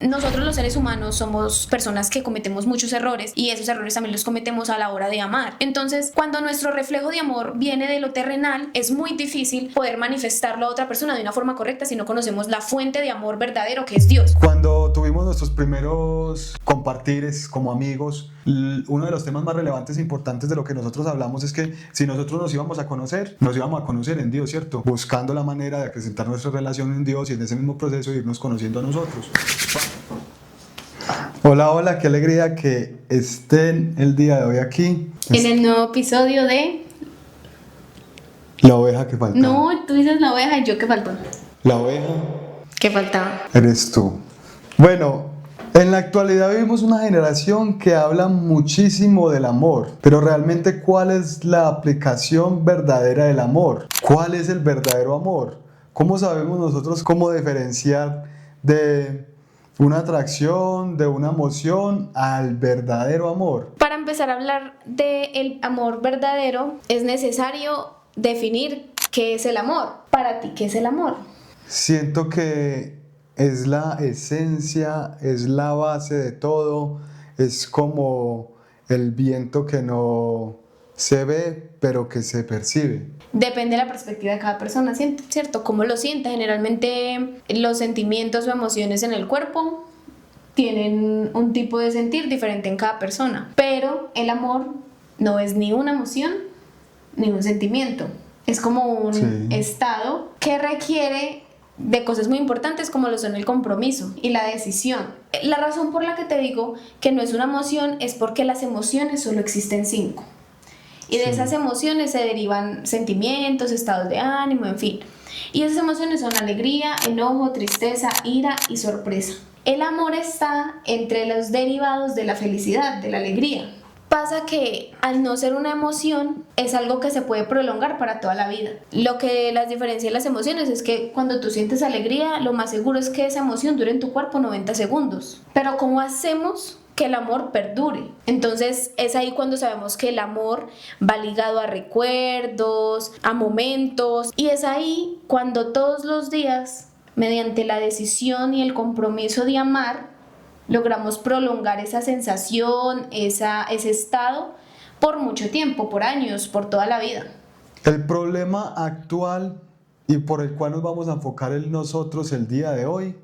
Nosotros los seres humanos somos personas que cometemos muchos errores y esos errores también los cometemos a la hora de amar. Entonces, cuando nuestro reflejo de amor viene de lo terrenal, es muy difícil poder manifestarlo a otra persona de una forma correcta si no conocemos la fuente de amor verdadero que es Dios. Cuando tuvimos nuestros primeros compartires como amigos, uno de los temas más relevantes e importantes de lo que nosotros hablamos es que si nosotros nos íbamos a conocer en Dios, ¿cierto? Buscando la manera de acrecentar nuestra relación en Dios y en ese mismo proceso irnos conociendo a nosotros. Hola, hola, qué alegría que estén el día de hoy aquí. En el nuevo episodio de... La oveja que faltaba. No, tú dices la oveja y yo que faltó. La oveja ¿Qué faltaba? eres tú. Bueno, en la actualidad vivimos una generación que habla muchísimo del amor, pero realmente ¿cuál es la aplicación verdadera del amor? ¿Cuál es el verdadero amor? ¿Cómo sabemos nosotros cómo diferenciar de una atracción, de una emoción al verdadero amor? Para empezar a hablar del amor verdadero, es necesario definir qué es el amor. Para ti, ¿qué es el amor? Siento que es la esencia, es la base de todo, es como el viento que no se ve, pero que se percibe. Depende de la perspectiva de cada persona, ¿cierto? ¿Cómo lo siente? Generalmente los sentimientos o emociones en el cuerpo tienen un tipo de sentir diferente en cada persona, pero el amor no es ni una emoción ni un sentimiento, es como un estado que requiere de cosas muy importantes como lo son el compromiso y la decisión. La razón por la que te digo que no es una emoción es porque las emociones solo existen 5. Y de esas emociones se derivan sentimientos, estados de ánimo, en fin. Y esas emociones son alegría, enojo, tristeza, ira y sorpresa. El amor está entre los derivados de la felicidad, de la alegría. Pasa que al no ser una emoción es algo que se puede prolongar para toda la vida. Lo que las diferencia de las emociones es que cuando tú sientes alegría, lo más seguro es que esa emoción dure en tu cuerpo 90 segundos. Pero ¿cómo hacemos que el amor perdure? Entonces es ahí cuando sabemos que el amor va ligado a recuerdos, a momentos, y es ahí cuando todos los días, mediante la decisión y el compromiso de amar, logramos prolongar esa sensación, ese estado por mucho tiempo, por años, por toda la vida. El problema actual y por el cual nos vamos a enfocar en nosotros el día de hoy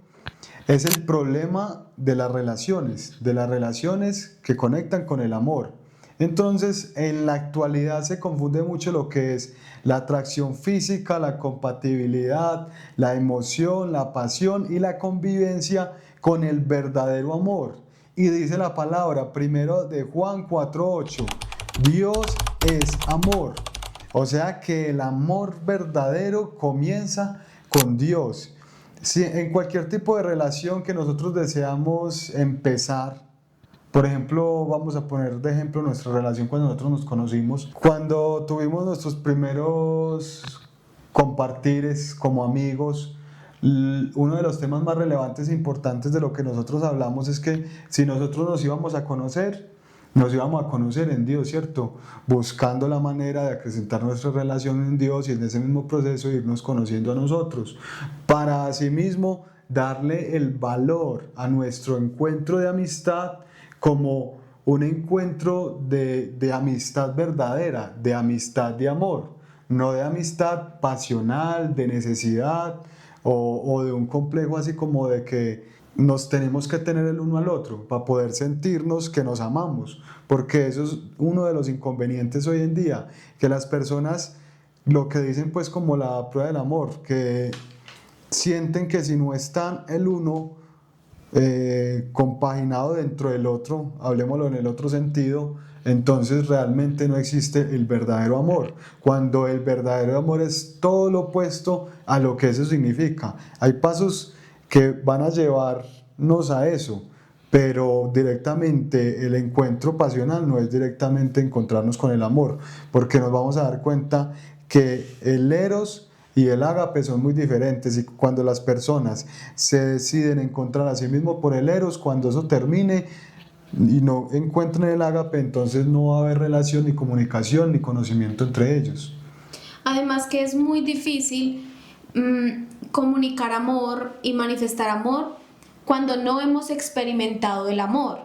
es el problema de las relaciones que conectan con el amor. Entonces, en la actualidad se confunde mucho lo que es la atracción física, la compatibilidad, la emoción, la pasión y la convivencia con el verdadero amor. Y dice la palabra, primero de Juan 4:8, Dios es amor. O sea que el amor verdadero comienza con Dios. Si en cualquier tipo de relación que nosotros deseamos empezar, por ejemplo, vamos a poner de ejemplo nuestra relación cuando nosotros nos conocimos, cuando tuvimos nuestros primeros compartires como amigos, uno de los temas más relevantes e importantes de lo que nosotros hablamos es que si nosotros nos íbamos a conocer en Dios, ¿cierto? Buscando la manera de acrecentar nuestra relación en Dios y en ese mismo proceso irnos conociendo a nosotros, para asimismo darle el valor a nuestro encuentro de amistad como un encuentro de amistad verdadera, de amistad de amor, no de amistad pasional, de necesidad o de un complejo así como de que nos tenemos que tener el uno al otro para poder sentirnos que nos amamos, porque eso es uno de los inconvenientes hoy en día, que las personas lo que dicen pues como la prueba del amor, que sienten que si no están el uno compaginado dentro del otro, hablemoslo en el otro sentido, entonces realmente no existe el verdadero amor, cuando el verdadero amor es todo lo opuesto a lo que eso significa. Hay pasos que van a llevarnos a eso, pero directamente el encuentro pasional no es directamente encontrarnos con el amor, porque nos vamos a dar cuenta que el eros y el ágape son muy diferentes, y cuando las personas se deciden encontrar a sí mismos por el eros, cuando eso termine y no encuentren el ágape, entonces no va a haber relación, ni comunicación, ni conocimiento entre ellos. Además que es muy difícil comunicar amor y manifestar amor cuando no hemos experimentado el amor.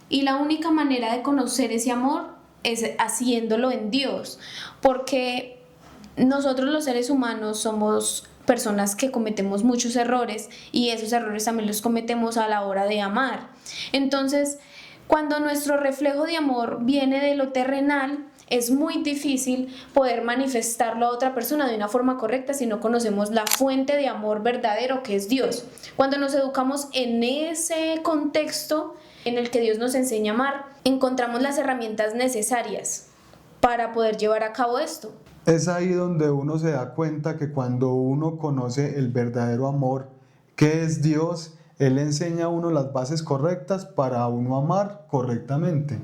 Y la única manera de conocer ese amor es haciéndolo en Dios, porque nosotros los seres humanos somos personas que cometemos muchos errores y esos errores también los cometemos a la hora de amar. Entonces, cuando nuestro reflejo de amor viene de lo terrenal, es muy difícil poder manifestarlo a otra persona de una forma correcta si no conocemos la fuente de amor verdadero que es Dios. Cuando nos educamos en ese contexto en el que Dios nos enseña a amar, encontramos las herramientas necesarias para poder llevar a cabo esto. Es ahí donde uno se da cuenta que cuando uno conoce el verdadero amor, que es Dios, Él enseña a uno las bases correctas para uno amar correctamente.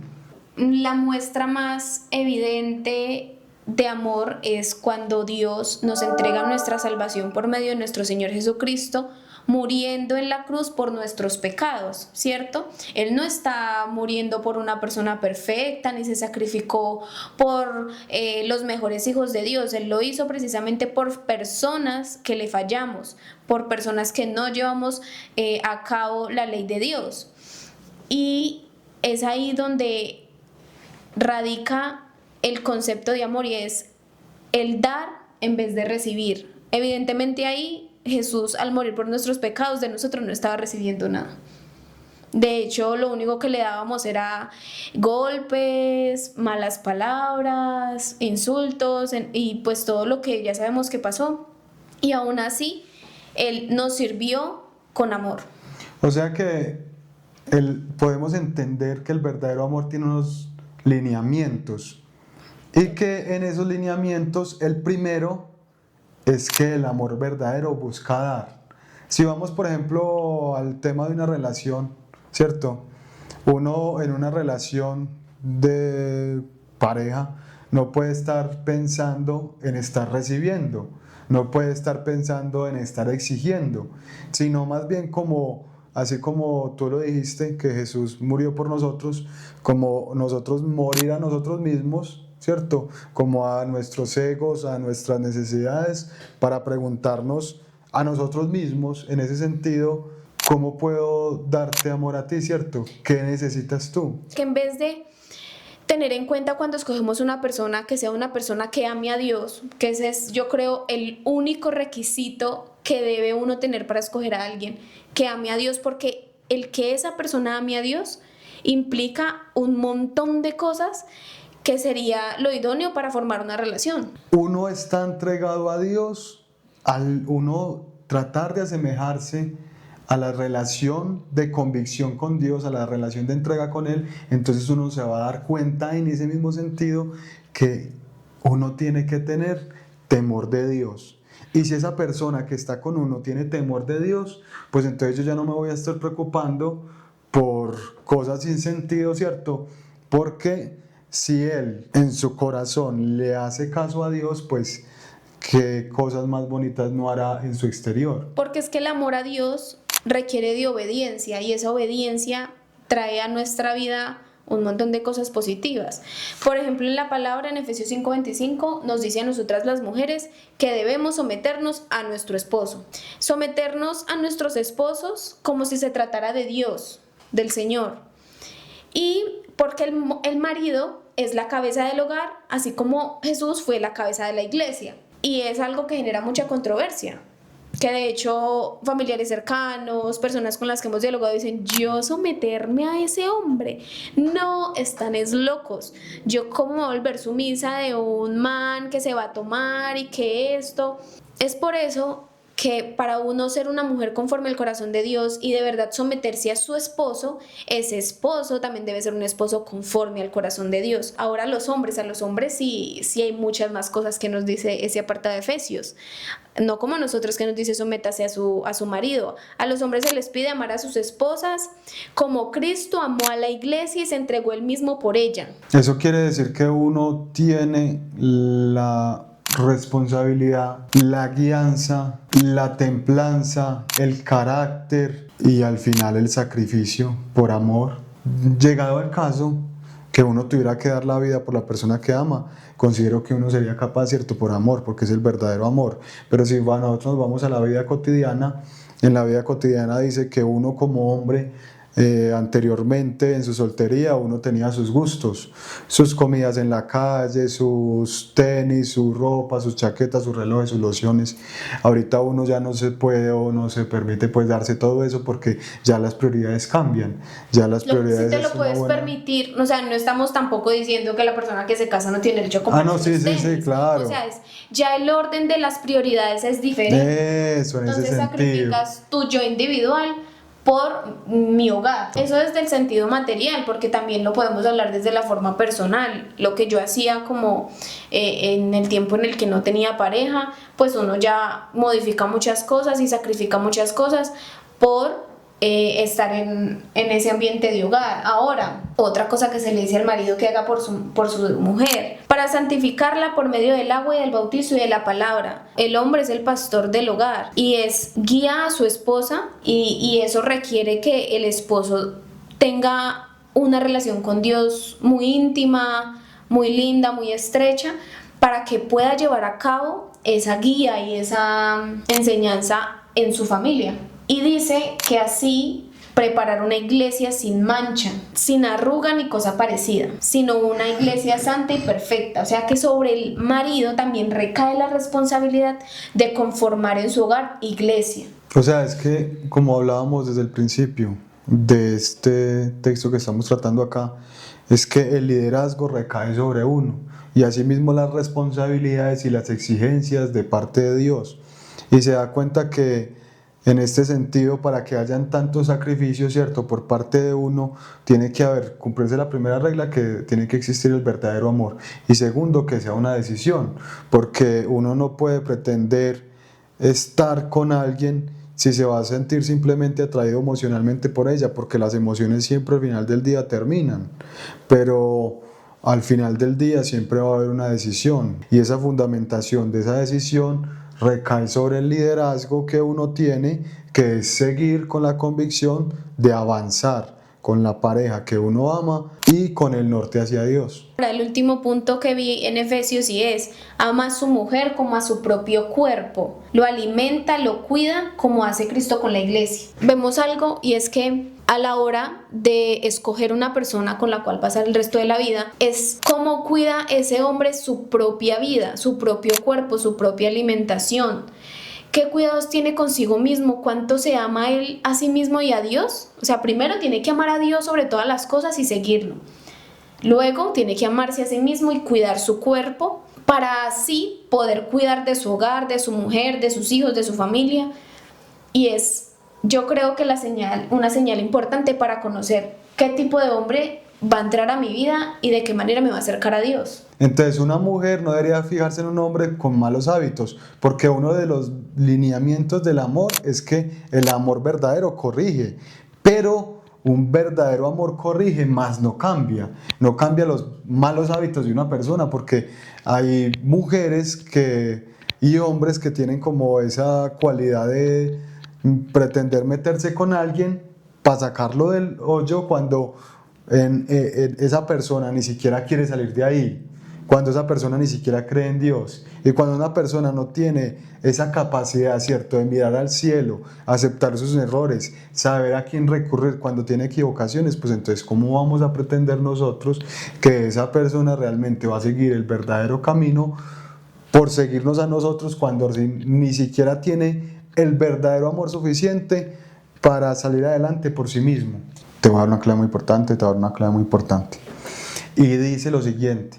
La muestra más evidente de amor es cuando Dios nos entrega nuestra salvación por medio de nuestro Señor Jesucristo, muriendo en la cruz por nuestros pecados, ¿cierto? Él no está muriendo por una persona perfecta, ni se sacrificó por los mejores hijos de Dios. Él lo hizo precisamente por personas que le fallamos, por personas que no llevamos a cabo la ley de Dios. Y es ahí donde radica el concepto de amor, y es el dar en vez de recibir. Evidentemente ahí Jesús, al morir por nuestros pecados, de nosotros no estaba recibiendo nada. De hecho, lo único que le dábamos era golpes, malas palabras, insultos y pues todo lo que ya sabemos que pasó. Y aún así, Él nos sirvió con amor. O sea que podemos entender que el verdadero amor tiene unos lineamientos y que en esos lineamientos el primero es que el amor verdadero busca dar. Si vamos, por ejemplo, al tema de una relación, ¿cierto? Uno en una relación de pareja no puede estar pensando en estar recibiendo, no puede estar pensando en estar exigiendo, sino más bien como, así como tú lo dijiste, que Jesús murió por nosotros, como nosotros morir a nosotros mismos, ¿cierto? Como a nuestros egos, a nuestras necesidades, para preguntarnos a nosotros mismos, en ese sentido, ¿cómo puedo darte amor a ti, ¿cierto? ¿Qué necesitas tú? Que en vez de tener en cuenta cuando escogemos una persona, que sea una persona que ame a Dios, que ese es, yo creo, el único requisito que debe uno tener para escoger a alguien, que ame a Dios, porque el que esa persona ame a Dios implica un montón de cosas que sería lo idóneo para formar una relación. Uno está entregado a Dios al uno tratar de asemejarse a la relación de convicción con Dios, a la relación de entrega con Él. Entonces uno se va a dar cuenta en ese mismo sentido que uno tiene que tener temor de Dios. Y si esa persona que está con uno tiene temor de Dios, pues entonces yo ya no me voy a estar preocupando por cosas sin sentido, ¿cierto? Porque si él en su corazón le hace caso a Dios, pues qué cosas más bonitas no hará en su exterior. Porque es que el amor a Dios requiere de obediencia, y esa obediencia trae a nuestra vida un montón de cosas positivas. Por ejemplo, en la palabra en Efesios 5:25 nos dice a nosotras las mujeres que debemos someternos a nuestro esposo. Someternos a nuestros esposos como si se tratara de Dios, del Señor. Y porque el marido es la cabeza del hogar, así como Jesús fue la cabeza de la iglesia. Y es algo que genera mucha controversia, que de hecho familiares cercanos, personas con las que hemos dialogado dicen: yo someterme a ese hombre, no, están es locos, yo cómo me voy a volver sumisa de un man que se va a tomar y que esto. Es por eso que para uno ser una mujer conforme al corazón de Dios y de verdad someterse a su esposo, ese esposo también debe ser un esposo conforme al corazón de Dios. Ahora a los hombres sí hay muchas más cosas que nos dice ese apartado de Efesios. No como a nosotros, que nos dice sométase a su marido. A los hombres se les pide amar a sus esposas como Cristo amó a la iglesia y se entregó él mismo por ella. Eso quiere decir que uno tiene la responsabilidad, la guianza, la templanza, el carácter y al final el sacrificio por amor. Llegado el caso que uno tuviera que dar la vida por la persona que ama, considero que uno sería capaz, cierto, por amor, porque es el verdadero amor. Pero si nosotros nos vamos a la vida cotidiana, en la vida cotidiana dice que uno como hombre, anteriormente en su soltería uno tenía sus gustos, sus comidas en la calle, sus tenis, su ropa, sus chaquetas, sus relojes, sus lociones. Ahorita uno ya no se puede o no se permite pues darse todo eso porque ya las prioridades cambian, ya las Si prioridades te es lo una puedes buena... permitir, o sea, no estamos tampoco diciendo que la persona que se casa no tiene derecho a Ah, comprarse no, sí, unos sí, sí, tenis. O claro. sea, ya el orden de las prioridades es diferente. Eso, en ese Entonces sentido. sacrificas tu yo individual por mi hogar. Eso desde el sentido material, porque también lo podemos hablar desde la forma personal. Lo que yo hacía como en el tiempo en el que no tenía pareja, pues uno ya modifica muchas cosas y sacrifica muchas cosas por estar en ese ambiente de hogar. Ahora, otra cosa que se le dice al marido que haga por su mujer, para santificarla por medio del agua y del bautizo y de la palabra. El hombre es el pastor del hogar y es guía a su esposa y eso requiere que el esposo tenga una relación con Dios muy íntima, muy linda, muy estrecha, para que pueda llevar a cabo esa guía y esa enseñanza en su familia. Y dice que así preparar una iglesia sin mancha, sin arruga ni cosa parecida, sino una iglesia santa y perfecta. O sea que sobre el marido también recae la responsabilidad de conformar en su hogar iglesia. O sea, es que como hablábamos desde el principio de este texto que estamos tratando acá, es que el liderazgo recae sobre uno y asimismo las responsabilidades y las exigencias de parte de Dios. Y se da cuenta que en este sentido, para que hayan tantos sacrificios, ¿cierto? Por parte de uno, tiene que cumplirse la primera regla, que tiene que existir el verdadero amor. Y segundo, que sea una decisión, porque uno no puede pretender estar con alguien si se va a sentir simplemente atraído emocionalmente por ella, porque las emociones siempre al final del día terminan, pero al final del día siempre va a haber una decisión y esa fundamentación de esa decisión recae sobre el liderazgo que uno tiene, que es seguir con la convicción de avanzar con la pareja que uno ama y con el norte hacia Dios. Ahora, el último punto que vi en Efesios y es: ama a su mujer como a su propio cuerpo, lo alimenta, lo cuida como hace Cristo con la iglesia. Vemos algo y es que a la hora de escoger una persona con la cual pasar el resto de la vida, es cómo cuida ese hombre su propia vida, su propio cuerpo, su propia alimentación. ¿Qué cuidados tiene consigo mismo? ¿Cuánto se ama él a sí mismo y a Dios? O sea, primero tiene que amar a Dios sobre todas las cosas y seguirlo. Luego tiene que amarse a sí mismo y cuidar su cuerpo para así poder cuidar de su hogar, de su mujer, de sus hijos, de su familia. Y yo creo que una señal importante para conocer qué tipo de hombre va a entrar a mi vida y de qué manera me va a acercar a Dios. Entonces una mujer no debería fijarse en un hombre con malos hábitos, porque uno de los lineamientos del amor es que el amor verdadero corrige, pero un verdadero amor corrige, más no cambia los malos hábitos de una persona, porque hay mujeres y hombres que tienen como esa cualidad de pretender meterse con alguien para sacarlo del hoyo cuando esa persona ni siquiera quiere salir de ahí, cuando esa persona ni siquiera cree en Dios, y cuando una persona no tiene esa capacidad, ¿cierto?, de mirar al cielo, aceptar sus errores, saber a quién recurrir cuando tiene equivocaciones, pues entonces ¿cómo vamos a pretender nosotros que esa persona realmente va a seguir el verdadero camino por seguirnos a nosotros cuando ni siquiera tiene el verdadero amor suficiente para salir adelante por sí mismo? Te voy a dar una clave muy importante. Y dice lo siguiente: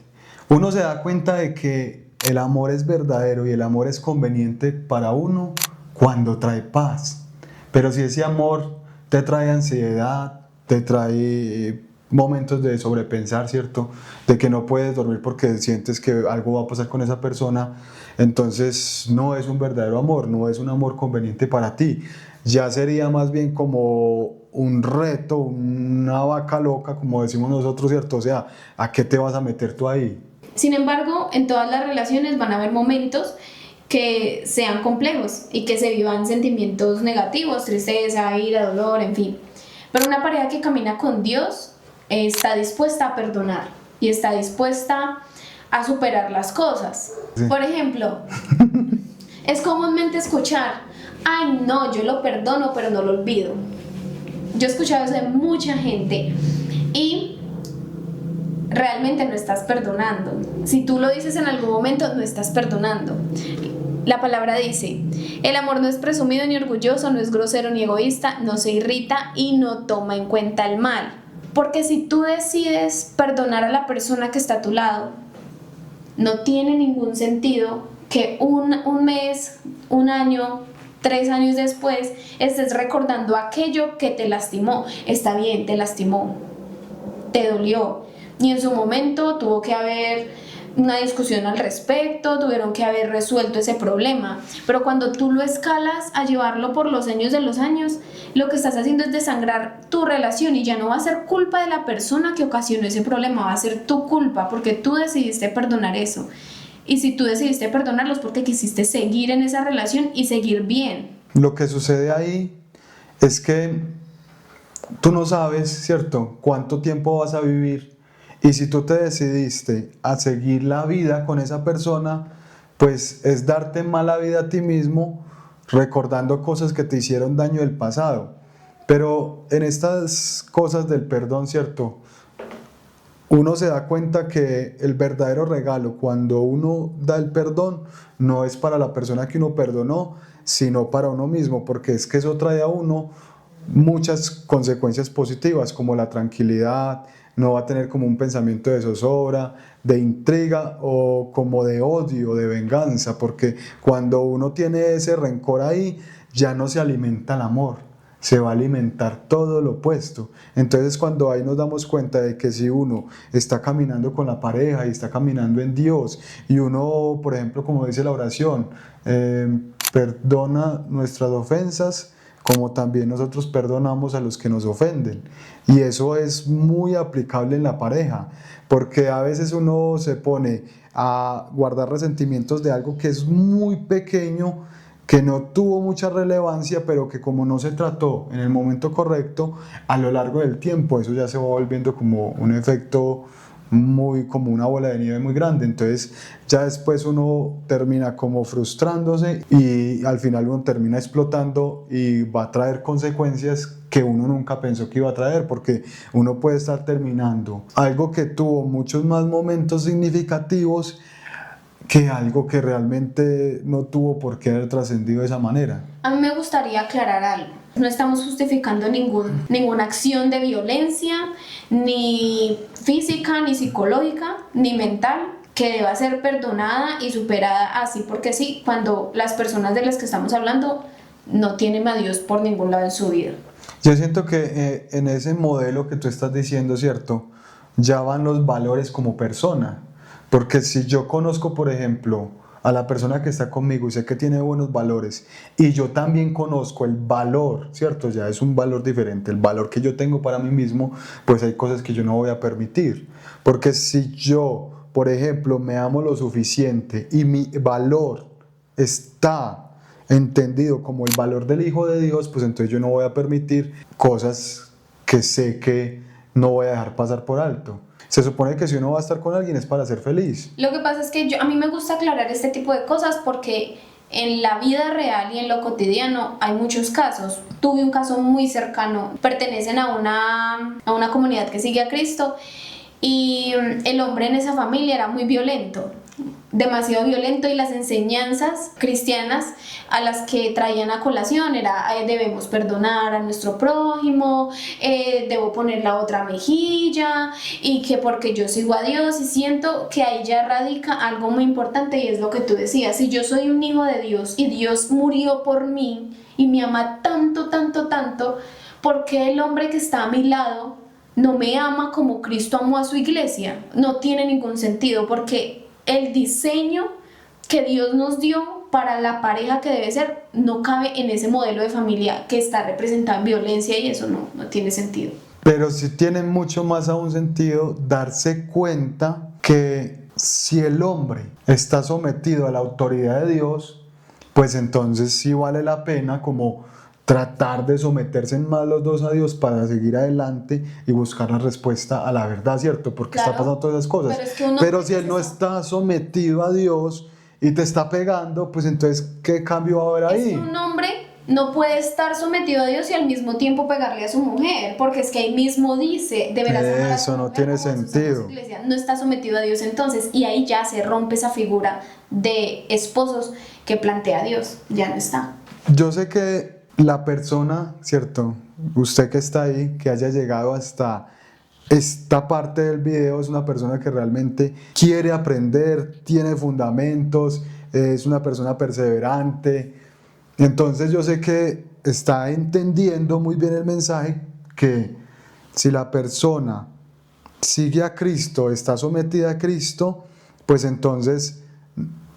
uno se da cuenta de que el amor es verdadero y el amor es conveniente para uno cuando trae paz. Pero si ese amor te trae ansiedad, te trae momentos de sobrepensar, ¿cierto? De que no puedes dormir porque sientes que algo va a pasar con esa persona, entonces no es un verdadero amor, no es un amor conveniente para ti. Ya sería más bien como un reto, una vaca loca, como decimos nosotros, ¿cierto? O sea, ¿a qué te vas a meter tú ahí? Sin embargo, en todas las relaciones van a haber momentos que sean complejos y que se vivan sentimientos negativos, tristeza, ira, dolor, en fin. Pero una pareja que camina con Dios está dispuesta a perdonar y está dispuesta a superar las cosas. Sí. Por ejemplo, es comúnmente escuchar: ay no, yo lo perdono pero no lo olvido. Yo he escuchado eso de mucha gente y realmente no estás perdonando. Si tú lo dices en algún momento, no estás perdonando. La palabra dice, el amor no es presumido ni orgulloso, no es grosero ni egoísta, no se irrita y no toma en cuenta el mal. Porque si tú decides perdonar a la persona que está a tu lado, no tiene ningún sentido que un mes, un año, 3 años después estés recordando aquello que te lastimó. Está bien, te lastimó, te dolió y en su momento tuvo que haber una discusión al respecto, tuvieron que haber resuelto ese problema, pero cuando tú lo escalas a llevarlo por los años de los años, lo que estás haciendo es desangrar tu relación y ya no va a ser culpa de la persona que ocasionó ese problema, va a ser tu culpa porque tú decidiste perdonar eso. Y si tú decidiste perdonarlos porque quisiste seguir en esa relación y seguir bien. Lo que sucede ahí es que tú no sabes, ¿cierto?, cuánto tiempo vas a vivir, y si tú te decidiste a seguir la vida con esa persona, pues es darte mala vida a ti mismo recordando cosas que te hicieron daño del pasado. Pero en estas cosas del perdón, ¿cierto?, uno se da cuenta que el verdadero regalo cuando uno da el perdón no es para la persona que uno perdonó, sino para uno mismo, porque es que eso trae a uno muchas consecuencias positivas, como la tranquilidad, no va a tener como un pensamiento de zozobra, de intriga o como de odio, de venganza, porque cuando uno tiene ese rencor ahí, ya no se alimenta el amor, se va a alimentar todo lo opuesto. Entonces cuando ahí nos damos cuenta de que si uno está caminando con la pareja y está caminando en Dios, y uno, por ejemplo, como dice la oración, perdona nuestras ofensas, como también nosotros perdonamos a los que nos ofenden. Y eso es muy aplicable en la pareja, porque a veces uno se pone a guardar resentimientos de algo que es muy pequeño, que no tuvo mucha relevancia, pero que como no se trató en el momento correcto, a lo largo del tiempo eso ya se va volviendo como un efecto muy, como una bola de nieve muy grande. Entonces ya después uno termina como frustrándose y al final uno termina explotando y va a traer consecuencias que uno nunca pensó que iba a traer, porque uno puede estar terminando algo que tuvo muchos más momentos significativos que algo que realmente no tuvo por qué haber trascendido de esa manera. A mí me gustaría aclarar algo. No estamos justificando ninguna acción de violencia, ni física, ni psicológica, ni mental, que deba ser perdonada y superada así porque sí, cuando las personas de las que estamos hablando no tienen a Dios por ningún lado en su vida. Yo siento que en ese modelo que tú estás diciendo, ¿cierto?, ya van los valores como persona. Porque si yo conozco, por ejemplo, a la persona que está conmigo y sé que tiene buenos valores, y yo también conozco el valor, ¿cierto? Ya es un valor diferente, el valor que yo tengo para mí mismo, pues hay cosas que yo no voy a permitir. Porque si yo, por ejemplo, me amo lo suficiente y mi valor está entendido como el valor del Hijo de Dios, pues entonces yo no voy a permitir cosas que sé que no voy a dejar pasar por alto. Se supone que si uno va a estar con alguien es para ser feliz. Lo que pasa es que a mí me gusta aclarar este tipo de cosas porque en la vida real y en lo cotidiano hay muchos casos. Tuve un caso muy cercano, pertenecen a una comunidad que sigue a Cristo y el hombre en esa familia era muy violento, demasiado violento, y las enseñanzas cristianas a las que traían a colación era debemos perdonar a nuestro prójimo, debo poner la otra mejilla, y que porque yo sigo a Dios. Y siento que ahí ya radica algo muy importante, y es lo que tú decías: si yo soy un hijo de Dios y Dios murió por mí y me ama tanto, tanto, tanto, ¿por qué el hombre que está a mi lado no me ama como Cristo amó a su iglesia? No tiene ningún sentido, porque el diseño que Dios nos dio para la pareja que debe ser no cabe en ese modelo de familia que está representado en violencia, y eso no tiene sentido. Pero sí tiene mucho más aún sentido darse cuenta que si el hombre está sometido a la autoridad de Dios, pues entonces sí vale la pena como tratar de someterse más los dos a Dios para seguir adelante y buscar la respuesta a la verdad, ¿cierto? Porque Claro, está pasando todas esas cosas. pero, Pero si él no está sometido a Dios y te está pegando, pues entonces, ¿qué cambio va a haber ahí? Es un hombre no puede estar sometido a Dios y al mismo tiempo pegarle a su mujer, porque es que ahí mismo dice, deberás amar a tu Eso no mujer tiene como Jesús amó a su sentido. iglesia. No está sometido a Dios entonces, y ahí ya se rompe esa figura de esposos que plantea Dios, ya no está. Yo sé que la persona, ¿cierto? Usted que está ahí, que haya llegado hasta esta parte del video, es una persona que realmente quiere aprender, tiene fundamentos, es una persona perseverante. Entonces yo sé que está entendiendo muy bien el mensaje, que si la persona sigue a Cristo, está sometida a Cristo, pues entonces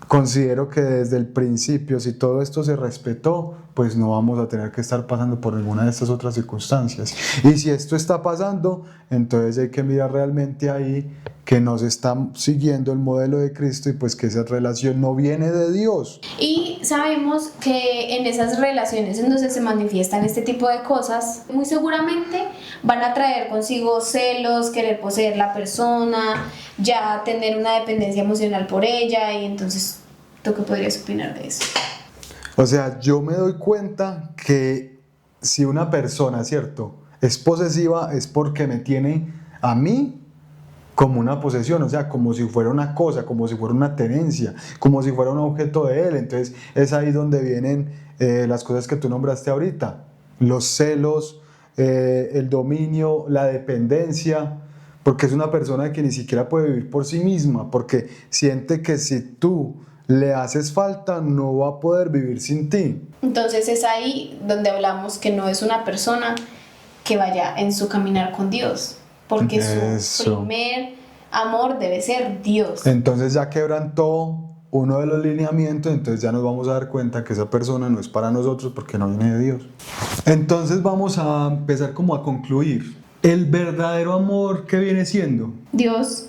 considero que desde el principio, si todo esto se respetó, pues no vamos a tener que estar pasando por ninguna de estas otras circunstancias. Y si esto está pasando, entonces hay que mirar realmente ahí que nos está siguiendo el modelo de Cristo y pues que esa relación no viene de Dios. Y sabemos que en esas relaciones en donde se manifiestan este tipo de cosas, muy seguramente van a traer consigo celos, querer poseer la persona, ya tener una dependencia emocional por ella, y entonces, ¿tú qué podrías opinar de eso? O sea, yo me doy cuenta que si una persona, ¿cierto?, es posesiva es porque me tiene a mí como una posesión, o sea, como si fuera una cosa, como si fuera una tenencia, como si fuera un objeto de él. Entonces es ahí donde vienen las cosas que tú nombraste ahorita, los celos, el dominio, la dependencia, porque es una persona que ni siquiera puede vivir por sí misma, porque siente que si tú le haces falta, no va a poder vivir sin ti. Entonces es ahí donde hablamos que no es una persona que vaya en su caminar con Dios, porque su Eso. primer amor debe ser Dios. Entonces ya quebrantó uno de los lineamientos, entonces ya nos vamos a dar cuenta que esa persona no es para nosotros porque no viene de Dios. Entonces vamos a empezar como a concluir. El verdadero amor, ¿qué viene siendo? Dios.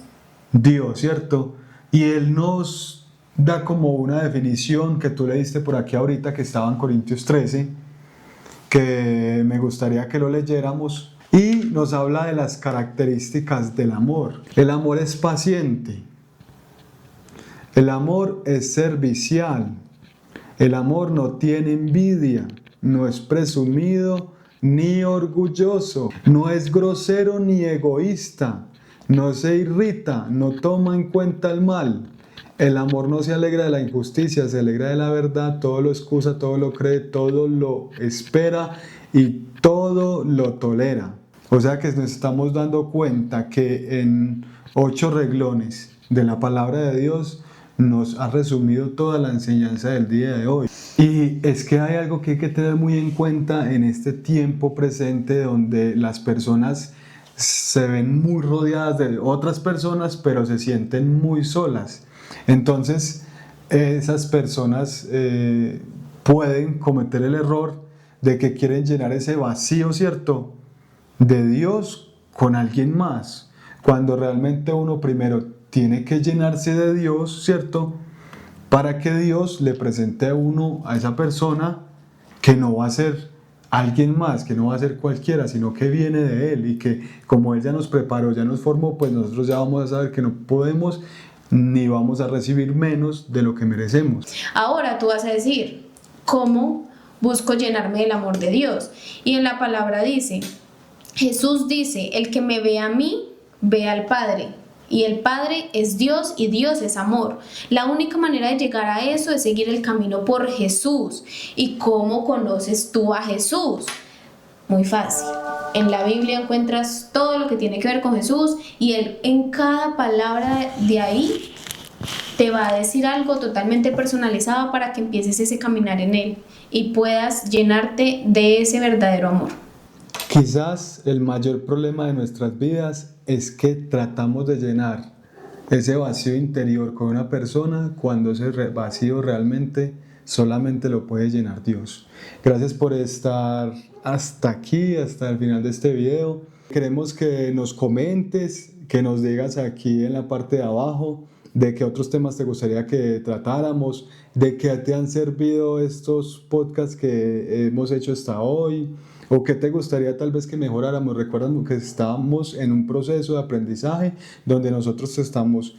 Dios, ¿cierto? Y Él nos da como una definición que tú le diste por aquí ahorita, que estaba en Corintios 13, que me gustaría que lo leyéramos. Y nos habla de las características del amor. El amor es paciente. El amor es servicial. El amor no tiene envidia, no es presumido ni orgulloso, no es grosero ni egoísta, no se irrita, no toma en cuenta el mal. El amor no se alegra de la injusticia, se alegra de la verdad, todo lo excusa, todo lo cree, todo lo espera y todo lo tolera. O sea que nos estamos dando cuenta que en 8 renglones de la palabra de Dios nos ha resumido toda la enseñanza del día de hoy. Y es que hay algo que hay que tener muy en cuenta en este tiempo presente donde las personas se ven muy rodeadas de otras personas, pero se sienten muy solas. Entonces, esas personas pueden cometer el error de que quieren llenar ese vacío, ¿cierto?, de Dios con alguien más, cuando realmente uno primero tiene que llenarse de Dios, ¿cierto?, para que Dios le presente a uno a esa persona que no va a ser alguien más, que no va a ser cualquiera, sino que viene de Él y que como Él ya nos preparó, ya nos formó, pues nosotros ya vamos a saber que no podemos ni vamos a recibir menos de lo que merecemos. Ahora tú vas a decir, ¿cómo busco llenarme del amor de Dios? Y en la palabra dice, Jesús dice, el que me ve a mí, ve al Padre. Y el Padre es Dios y Dios es amor. La única manera de llegar a eso es seguir el camino por Jesús. ¿Y cómo conoces tú a Jesús? Muy fácil. En la Biblia encuentras todo lo que tiene que ver con Jesús y Él en cada palabra de ahí te va a decir algo totalmente personalizado para que empieces ese caminar en Él y puedas llenarte de ese verdadero amor. Quizás el mayor problema de nuestras vidas es que tratamos de llenar ese vacío interior con una persona cuando ese vacío realmente solamente lo puede llenar Dios. Gracias por estar hasta aquí, hasta el final de este video. Queremos que nos comentes, que nos digas aquí en la parte de abajo de qué otros temas te gustaría que tratáramos, de qué te han servido estos podcasts que hemos hecho hasta hoy, o qué te gustaría tal vez que mejoráramos. Recuerda que estamos en un proceso de aprendizaje donde nosotros te estamos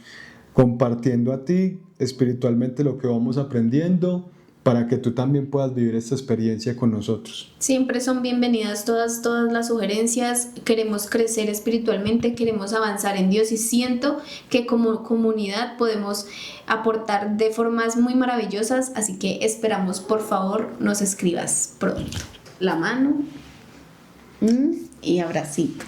compartiendo a ti espiritualmente lo que vamos aprendiendo para que tú también puedas vivir esta experiencia con nosotros. Siempre son bienvenidas todas las sugerencias. Queremos crecer espiritualmente, queremos avanzar en Dios y siento que como comunidad podemos aportar de formas muy maravillosas, así que esperamos, por favor, nos escribas pronto. La mano y abracito.